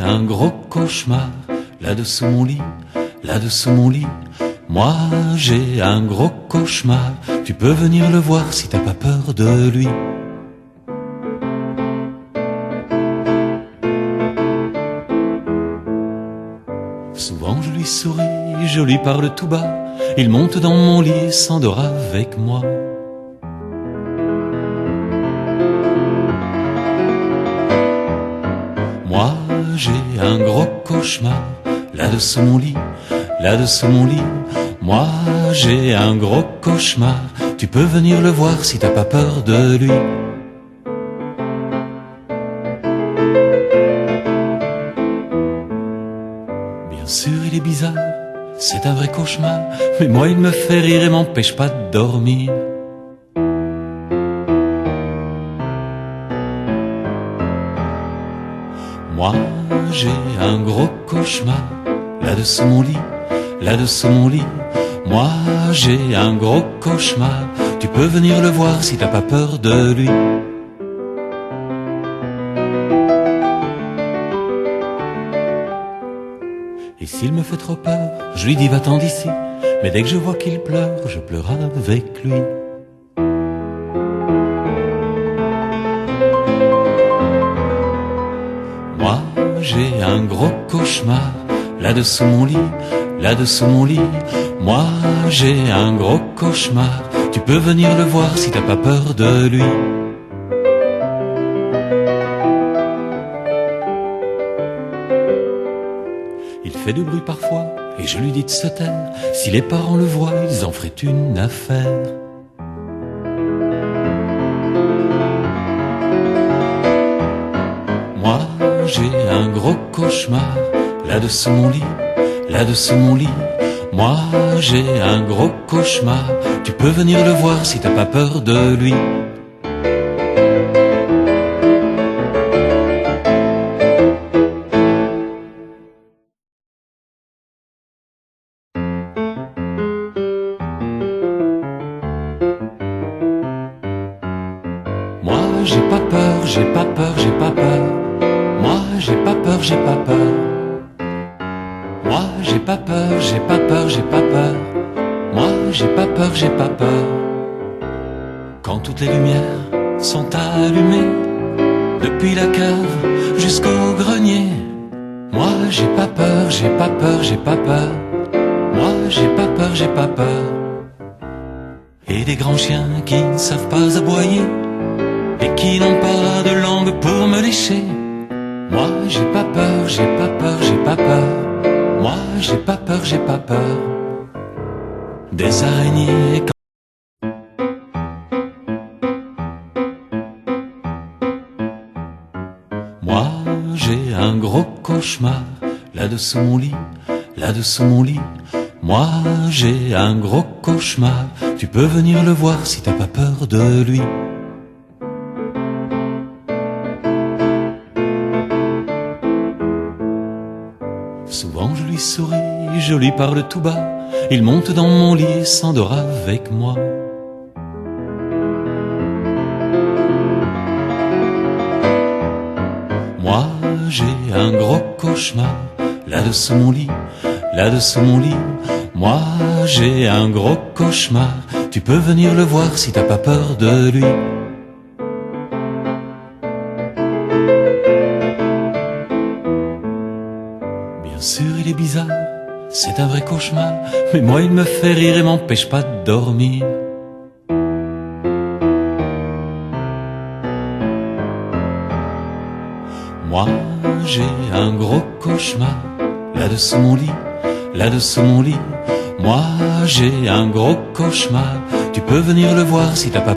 un gros cauchemar, là-dessous mon lit, là-dessous mon lit. Moi j'ai un gros cauchemar, tu peux venir le voir si t'as pas peur de lui. Souvent je lui souris, je lui parle tout bas, il monte dans mon lit et s'endort avec moi. Moi j'ai un gros cauchemar, là-dessous mon lit, là-dessous mon lit. Moi j'ai un gros cauchemar, tu peux venir le voir si t'as pas peur de lui. Bien sûr il est bizarre, c'est un vrai cauchemar, mais moi il me fait rire et m'empêche pas de dormir. Moi j'ai un gros cauchemar, là-dessous mon lit, là-dessous mon lit. Moi j'ai un gros cauchemar, tu peux venir le voir si t'as pas peur de lui. Et s'il me fait trop peur, je lui dis va-t'en d'ici, mais dès que je vois qu'il pleure, je pleure avec lui. Moi j'ai un gros cauchemar, là-dessous mon lit, là-dessous mon lit. Moi j'ai un gros cauchemar, tu peux venir le voir si t'as pas peur de lui. Il fait du bruit parfois et je lui dis de se taire, si les parents le voient ils en feraient une affaire. Moi j'ai un gros cauchemar, là-dessous mon lit, là-dessous mon lit. Moi j'ai un gros cauchemar, tu peux venir le voir si t'as pas peur de lui. Moi j'ai pas peur, j'ai pas peur, j'ai pas peur. Moi j'ai pas peur, j'ai pas peur. Moi j'ai pas peur, j'ai pas peur, j'ai pas peur. Moi j'ai pas peur, j'ai pas peur. Quand toutes les lumières sont allumées, depuis la cave jusqu'au grenier. Moi j'ai pas peur, j'ai pas peur, j'ai pas peur. Moi j'ai pas peur, j'ai pas peur. Et des grands chiens qui ne savent pas aboyer et qui n'ont pas de langue pour me lécher. Moi j'ai pas peur, j'ai pas peur, j'ai pas peur. Moi j'ai pas peur, j'ai pas peur. Des araignées. Moi j'ai un gros cauchemar, là-dessous mon lit, là-dessous mon lit. Moi j'ai un gros cauchemar, tu peux venir le voir si t'as pas peur de lui. Souvent je lui souris, je lui parle tout bas, il monte dans mon lit et s'endort avec moi. Moi j'ai un gros cauchemar, là-dessous mon lit, là-dessous mon lit. Moi j'ai un gros cauchemar, tu peux venir le voir si t'as pas peur de lui. Bien sûr il est bizarre, c'est un vrai cauchemar, mais moi il me fait rire et m'empêche pas de dormir. Moi j'ai un gros cauchemar, là-dessous mon lit, là-dessous mon lit. Moi j'ai un gros cauchemar, tu peux venir le voir si t'as pas